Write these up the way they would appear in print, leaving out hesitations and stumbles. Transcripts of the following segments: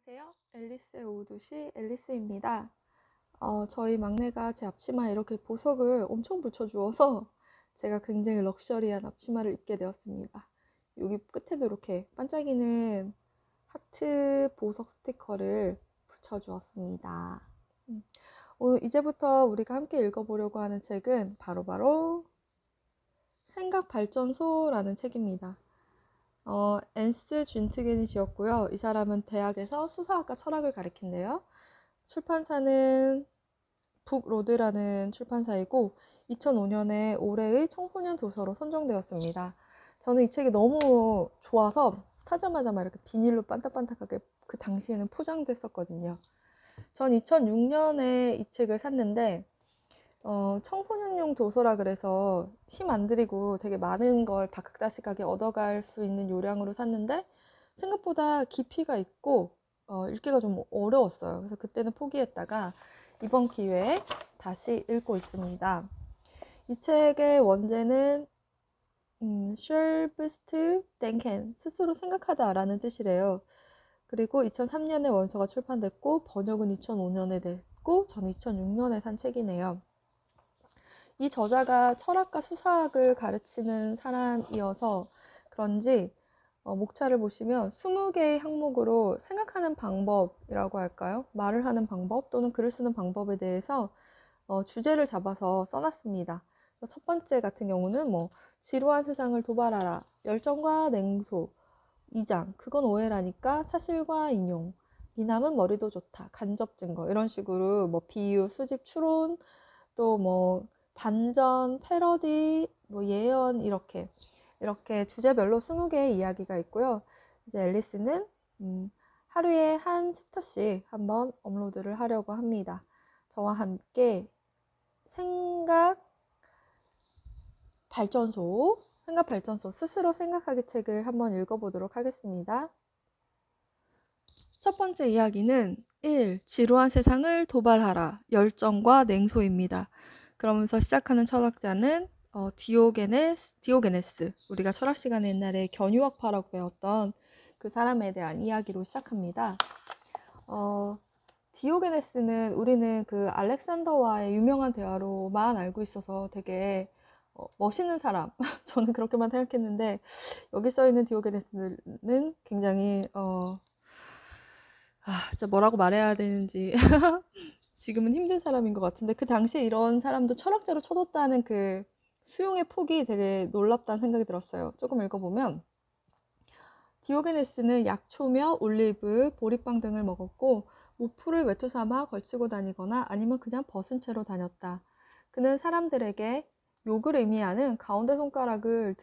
안녕하세요. 앨리스의 오두시 앨리스입니다. 저희 막내가 제 앞치마에 이렇게 보석을 엄청 붙여주어서 제가 굉장히 럭셔리한 앞치마를 입게 되었습니다. 여기 끝에도 이렇게 반짝이는 하트 보석 스티커를 붙여주었습니다. 오늘 이제부터 우리가 함께 읽어보려고 하는 책은 바로 생각발전소라는 책입니다. 앤스 준트겐이 지었고요. 이 사람은 대학에서 수사학과 철학을 가르친대요. 출판사는 북로드라는 출판사이고 2005년에 올해의 청소년 도서로 선정되었습니다. 저는 이 책이 너무 좋아서 타자마자 막 이렇게 비닐로 반딱반딱하게 그 당시에는 포장됐었거든요. 전 2006년에 이 책을 샀는데 청소년용 도서라 그래서 힘 안 들이고 되게 많은 걸 다각다식하게 얻어갈 수 있는 요량으로 샀는데 생각보다 깊이가 있고 읽기가 좀 어려웠어요. 그래서 그때는 포기했다가 이번 기회에 다시 읽고 있습니다. 이 책의 원제는 셜브스트 땡켄, 스스로 생각하다라는 뜻이래요. 그리고 2003년에 원서가 출판됐고 번역은 2005년에 됐고 저는 2006년에 산 책이네요. 이 저자가 철학과 수사학을 가르치는 사람이어서 그런지 목차를 보시면 20개의 항목으로 생각하는 방법이라고 할까요? 말을 하는 방법 또는 글을 쓰는 방법에 대해서 주제를 잡아서 써놨습니다. 첫 번째 같은 경우는 지루한 세상을 도발하라, 열정과 냉소, 2장, 그건 오해라니까, 사실과 인용, 미남은 머리도 좋다, 간접 증거, 이런 식으로 비유, 수집, 추론, 또 반전, 패러디, 예언, 이렇게 주제별로 20개의 이야기가 있고요. 이제 앨리스는 하루에 한 챕터씩 한번 업로드를 하려고 합니다. 저와 함께 생각 발전소, 스스로 생각하기 책을 한번 읽어보도록 하겠습니다. 첫 번째 이야기는 1. 지루한 세상을 도발하라, 열정과 냉소입니다. 그러면서 시작하는 철학자는 디오게네스, 우리가 철학 시간에 옛날에 견유학파라고 배웠던 그 사람에 대한 이야기로 시작합니다. 디오게네스는 우리는 그 알렉산더와의 유명한 대화로만 알고 있어서 되게 멋있는 사람, 저는 그렇게만 생각했는데 여기 써있는 디오게네스는 굉장히 진짜 뭐라고 말해야 되는지 지금은 힘든 사람인 것 같은데 그 당시에 이런 사람도 철학자로 쳐뒀다는 그 수용의 폭이 되게 놀랍다는 생각이 들었어요. 조금 읽어보면 디오게네스는 약초며 올리브, 보리빵 등을 먹었고 모프를 외투 삼아 걸치고 다니거나 아니면 그냥 벗은 채로 다녔다. 그는 사람들에게 욕을 의미하는 가운데 손가락을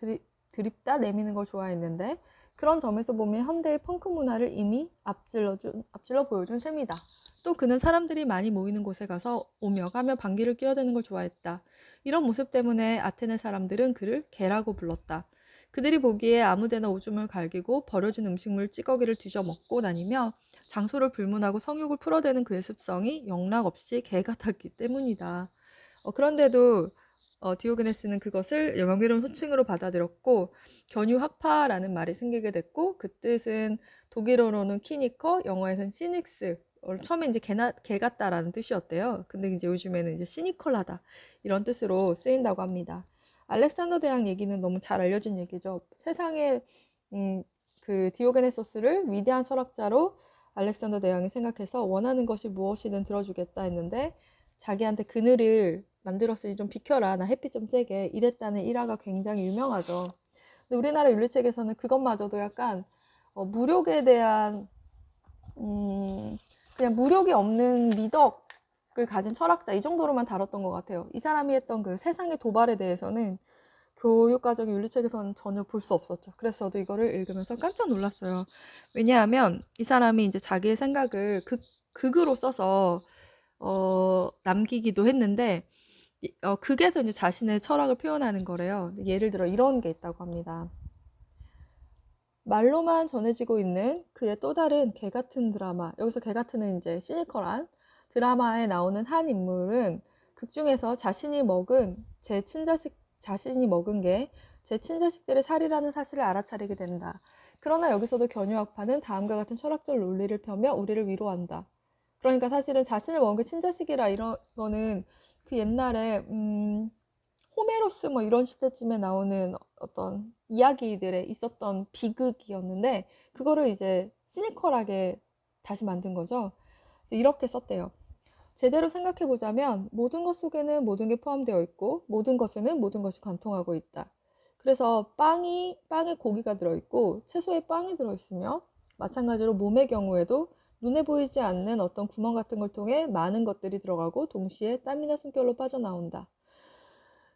드립다 내미는 걸 좋아했는데 그런 점에서 보면 현대의 펑크 문화를 이미 앞질러 보여준 셈이다. 또 그는 사람들이 많이 모이는 곳에 가서 오며 가며 방귀를 뀌어대는 걸 좋아했다. 이런 모습 때문에 아테네 사람들은 그를 개라고 불렀다. 그들이 보기에 아무데나 오줌을 갈기고 버려진 음식물 찌꺼기를 뒤져 먹고 다니며 장소를 불문하고 성욕을 풀어대는 그의 습성이 영락없이 개 같았기 때문이다. 그런데도 디오게네스는 그것을 명예로운 호칭으로 받아들였고 견유학파라는 말이 생기게 됐고 그 뜻은 독일어로는 키니커, 영어에서는 시닉스, 처음에 이제 개 같다라는 뜻이었대요. 근데 이제 요즘에는 이제 시니컬하다 이런 뜻으로 쓰인다고 합니다. 알렉산더 대왕 얘기는 너무 잘 알려진 얘기죠. 세상에 그 디오게네소스를 위대한 철학자로 알렉산더 대왕이 생각해서 원하는 것이 무엇이든 들어주겠다 했는데 자기한테 그늘을 만들었으니 좀 비켜라, 나 햇빛 좀 쬐게, 이랬다는 일화가 굉장히 유명하죠. 근데 우리나라 윤리책에서는 그것마저도 약간 무력에 대한 그냥 무력이 없는 미덕을 가진 철학자 이 정도로만 다뤘던 것 같아요. 이 사람이 했던 그 세상의 도발에 대해서는 교육과정의 윤리책에서는 전혀 볼 수 없었죠. 그래서 저도 이거를 읽으면서 깜짝 놀랐어요. 왜냐하면 이 사람이 이제 자기의 생각을 극으로 써서 남기기도 했는데 극에서 이제 자신의 철학을 표현하는 거래요. 예를 들어 이런 게 있다고 합니다. 말로만 전해지고 있는 그의 또 다른 개 같은 드라마, 여기서 개 같은은 이제 시니컬한 드라마에 나오는 한 인물은 극 중에서 자신이 먹은 게 제 친자식들의 살이라는 사실을 알아차리게 된다. 그러나 여기서도 견유학파는 다음과 같은 철학적 논리를 펴며 우리를 위로한다. 그러니까 사실은 자신을 먹은 게 친자식이라 이런 거는 그 옛날에 호메로스 뭐 이런 시대쯤에 나오는 어떤 이야기들에 있었던 비극이었는데 그거를 이제 시니컬하게 다시 만든 거죠. 이렇게 썼대요. 제대로 생각해 보자면 모든 것 속에는 모든 게 포함되어 있고 모든 것에는 모든 것이 관통하고 있다. 그래서 빵에 고기가 들어있고 채소에 빵이 들어있으며 마찬가지로 몸의 경우에도 눈에 보이지 않는 어떤 구멍 같은 걸 통해 많은 것들이 들어가고 동시에 땀이나 숨결로 빠져나온다.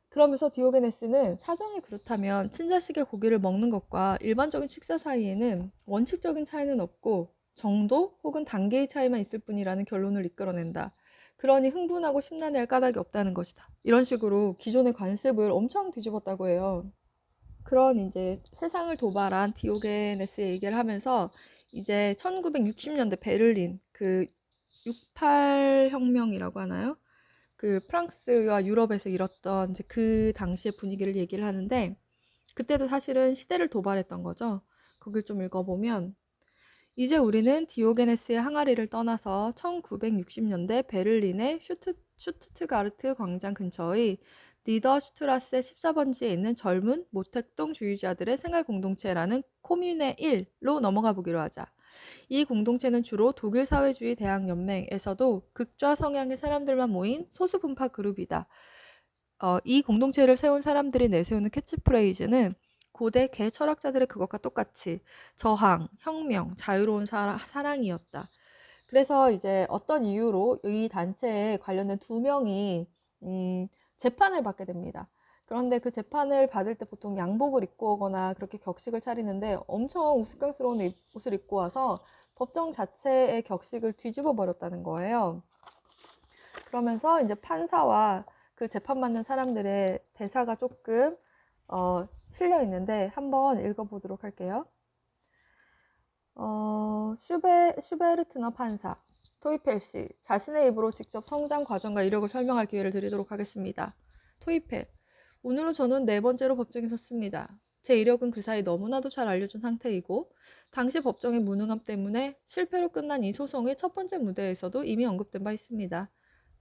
그러면서 디오게네스는 사정이 그렇다면 친자식의 고기를 먹는 것과 일반적인 식사 사이에는 원칙적인 차이는 없고 정도 혹은 단계의 차이만 있을 뿐이라는 결론을 이끌어낸다. 그러니 흥분하고 심란해할 까닭이 없다는 것이다. 이런 식으로 기존의 관습을 엄청 뒤집었다고 해요. 그런 이제 세상을 도발한 디오게네스 얘기를 하면서 이제 1960년대 베를린 그 68혁명이라고 하나요? 그 프랑스와 유럽에서 일었던 이제 그 당시의 분위기를 얘기를 하는데 그때도 사실은 시대를 도발했던 거죠. 거길 좀 읽어보면 이제 우리는 디오게네스의 항아리를 떠나서 1960년대 베를린의 슈투트가르트 광장 근처의 니더슈트라세 14번지에 있는 젊은 모택동주의자들의 생활 공동체라는 코뮌의 1로 넘어가 보기로 하자. 이 공동체는 주로 독일 사회주의 대학 연맹에서도 극좌 성향의 사람들만 모인 소수분파 그룹이다. 이 공동체를 세운 사람들이 내세우는 캐치프레이즈는 고대 개 철학자들의 그것과 똑같이 저항, 혁명, 자유로운 사랑이었다. 그래서 이제 어떤 이유로 이 단체에 관련된 2명이 재판을 받게 됩니다. 그런데 그 재판을 받을 때 보통 양복을 입고 오거나 그렇게 격식을 차리는데 엄청 우스꽝스러운 옷을 입고 와서 법정 자체의 격식을 뒤집어 버렸다는 거예요. 그러면서 이제 판사와 그 재판받는 사람들의 대사가 조금 실려 있는데 한번 읽어보도록 할게요. 슈베르트너 판사, 토이펠 씨, 자신의 입으로 직접 성장 과정과 이력을 설명할 기회를 드리도록 하겠습니다. 토이펠, 오늘로 저는 4번째로 법정에 섰습니다. 제 이력은 그 사이 너무나도 잘 알려준 상태이고 당시 법정의 무능함 때문에 실패로 끝난 이 소송의 첫 번째 무대에서도 이미 언급된 바 있습니다.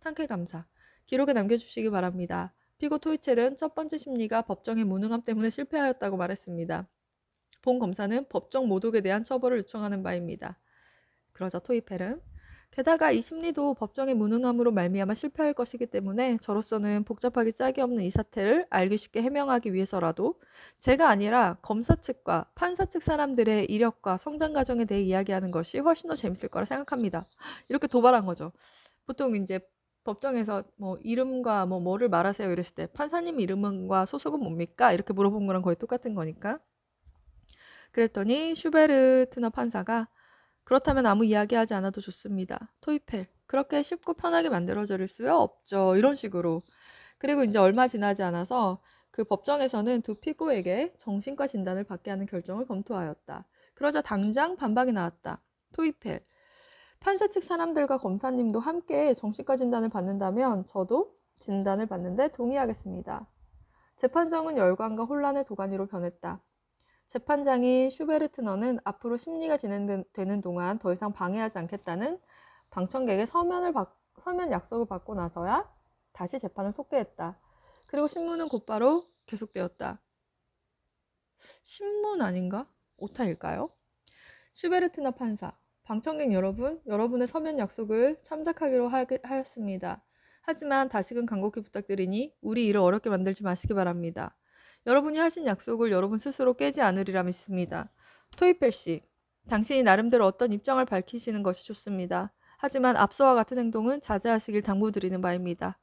탕케 감사, 기록에 남겨주시기 바랍니다. 피고 토이첼은 첫 번째 심리가 법정의 무능함 때문에 실패하였다고 말했습니다. 본 검사는 법정 모독에 대한 처벌을 요청하는 바입니다. 그러자 토이펠은 게다가 이 심리도 법정의 무능함으로 말미암아 실패할 것이기 때문에 저로서는 복잡하기 짝이 없는 이 사태를 알기 쉽게 해명하기 위해서라도 제가 아니라 검사 측과 판사 측 사람들의 이력과 성장 과정에 대해 이야기하는 것이 훨씬 더 재밌을 거라 생각합니다. 이렇게 도발한 거죠. 보통 이제 법정에서 뭐 이름과 뭐를 말하세요 이랬을 때 판사님 이름과 소속은 뭡니까? 이렇게 물어본 거랑 거의 똑같은 거니까. 그랬더니 슈베르트너 판사가 그렇다면 아무 이야기하지 않아도 좋습니다. 토이펠, 그렇게 쉽고 편하게 만들어질 수야 없죠. 이런 식으로. 그리고 이제 얼마 지나지 않아서 그 법정에서는 2 피고에게 정신과 진단을 받게 하는 결정을 검토하였다. 그러자 당장 반박이 나왔다. 토이펠, 판사 측 사람들과 검사님도 함께 정신과 진단을 받는다면 저도 진단을 받는데 동의하겠습니다. 재판정은 열광과 혼란의 도가니로 변했다. 재판장이 슈베르트너는 앞으로 심리가 진행되는 동안 더 이상 방해하지 않겠다는 방청객의 서면 약속을 받고 나서야 다시 재판을 속개했다. 그리고 신문은 곧바로 계속되었다. 신문 아닌가? 오타일까요? 슈베르트너 판사, 방청객 여러분, 여러분의 서면 약속을 참작하기로 하였습니다. 하지만 다시금 간곡히 부탁드리니 우리 일을 어렵게 만들지 마시기 바랍니다. 여러분이 하신 약속을 여러분 스스로 깨지 않으리라 믿습니다. 토이펠 씨, 당신이 나름대로 어떤 입장을 밝히시는 것이 좋습니다. 하지만 앞서와 같은 행동은 자제하시길 당부드리는 바입니다.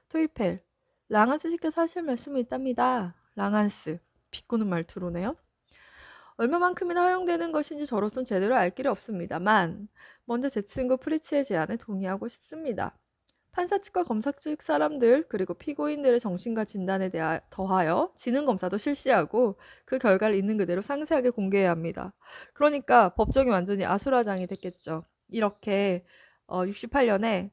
토이펠, 랑한스 씨께서 하실 말씀이 있답니다. 랑한스, 비꼬는 말투로네요. 얼마만큼이나 허용되는 것인지 저로선 제대로 알 길이 없습니다만 먼저 제 친구 프리츠의 제안에 동의하고 싶습니다. 판사 측과 검사 측 사람들 그리고 피고인들의 정신과 진단에 더하여 지능검사도 실시하고 그 결과를 있는 그대로 상세하게 공개해야 합니다. 그러니까 법정이 완전히 아수라장이 됐겠죠. 이렇게 68년에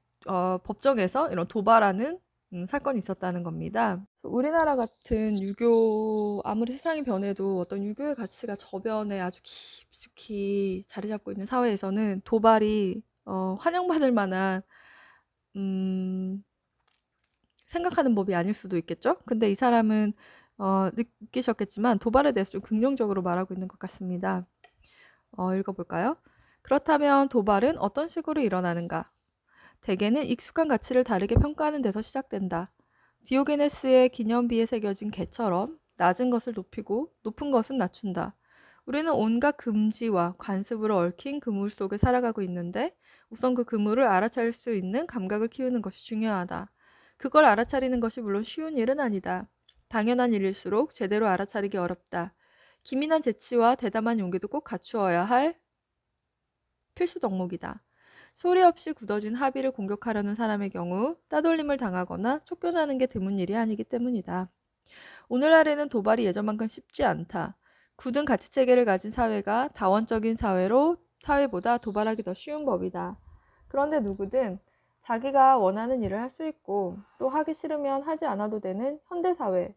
법정에서 이런 도발하는 사건이 있었다는 겁니다. 우리나라 같은 유교, 아무리 세상이 변해도 어떤 유교의 가치가 저변에 아주 깊숙이 자리 잡고 있는 사회에서는 도발이 환영받을 만한 생각하는 법이 아닐 수도 있겠죠? 근데 이 사람은 느끼셨겠지만 도발에 대해서 좀 긍정적으로 말하고 있는 것 같습니다. 읽어볼까요? 그렇다면 도발은 어떤 식으로 일어나는가? 대개는 익숙한 가치를 다르게 평가하는 데서 시작된다. 디오게네스의 기념비에 새겨진 개처럼 낮은 것을 높이고 높은 것은 낮춘다. 우리는 온갖 금지와 관습으로 얽힌 그물 속에 살아가고 있는데 우선 그 그물을 알아차릴 수 있는 감각을 키우는 것이 중요하다. 그걸 알아차리는 것이 물론 쉬운 일은 아니다. 당연한 일일수록 제대로 알아차리기 어렵다. 기민한 재치와 대담한 용기도 꼭 갖추어야 할 필수 덕목이다. 소리 없이 굳어진 합의를 공격하려는 사람의 경우 따돌림을 당하거나 쫓겨나는 게 드문 일이 아니기 때문이다. 오늘날에는 도발이 예전만큼 쉽지 않다. 굳은 가치체계를 가진 사회가 다원적인 사회보다 도발하기 더 쉬운 법이다. 그런데 누구든 자기가 원하는 일을 할 수 있고 또 하기 싫으면 하지 않아도 되는 현대사회.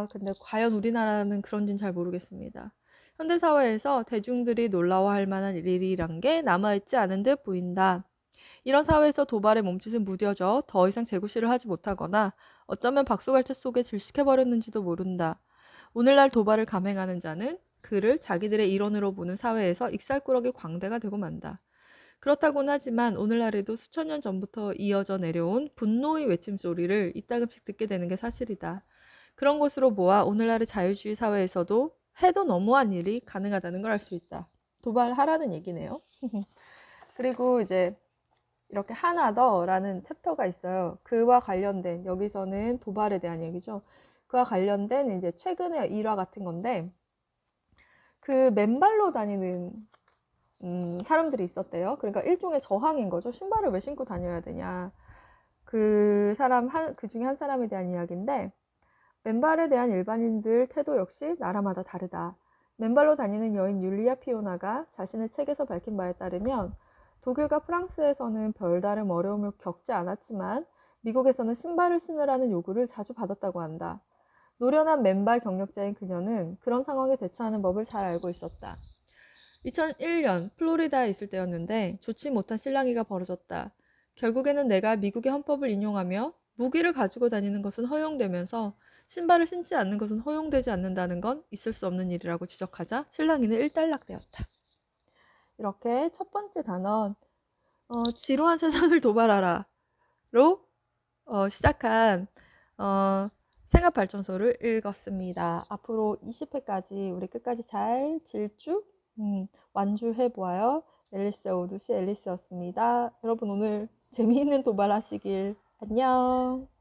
근데 과연 우리나라는 그런지는 잘 모르겠습니다. 현대사회에서 대중들이 놀라워할 만한 일이란 게 남아있지 않은 듯 보인다. 이런 사회에서 도발의 몸짓은 무뎌져 더 이상 재구시를 하지 못하거나 어쩌면 박수갈채 속에 질식해버렸는지도 모른다. 오늘날 도발을 감행하는 자는 그를 자기들의 일원으로 보는 사회에서 익살꾸러기 광대가 되고 만다. 그렇다고는 하지만 오늘날에도 수천 년 전부터 이어져 내려온 분노의 외침소리를 이따금씩 듣게 되는 게 사실이다. 그런 것으로 모아 오늘날의 자유주의 사회에서도 해도 너무한 일이 가능하다는 걸 알 수 있다. 도발하라는 얘기네요. 그리고 이제 이렇게 하나 더라는 챕터가 있어요. 그와 관련된, 여기서는 도발에 대한 얘기죠. 그와 관련된 이제 최근의 일화 같은 건데, 그 맨발로 다니는 사람들이 있었대요. 그러니까 일종의 저항인 거죠. 신발을 왜 신고 다녀야 되냐. 그 중에 한 사람에 대한 이야기인데, 맨발에 대한 일반인들 태도 역시 나라마다 다르다. 맨발로 다니는 여인 율리아 피오나가 자신의 책에서 밝힌 바에 따르면 독일과 프랑스에서는 별다른 어려움을 겪지 않았지만 미국에서는 신발을 신으라는 요구를 자주 받았다고 한다. 노련한 맨발 경력자인 그녀는 그런 상황에 대처하는 법을 잘 알고 있었다. 2001년 플로리다에 있을 때였는데 좋지 못한 실랑이가 벌어졌다. 결국에는 내가 미국의 헌법을 인용하며 무기를 가지고 다니는 것은 허용되면서 신발을 신지 않는 것은 허용되지 않는다는 건 있을 수 없는 일이라고 지적하자 실랑이는 일단락되었다. 이렇게 첫 번째 단원 지루한 세상을 도발하라로 시작한 생활발전소를 읽었습니다. 앞으로 20회까지 우리 끝까지 잘 완주해 보아요. 앨리스 오두시 앨리스였습니다. 여러분 오늘 재미있는 도발하시길. 안녕.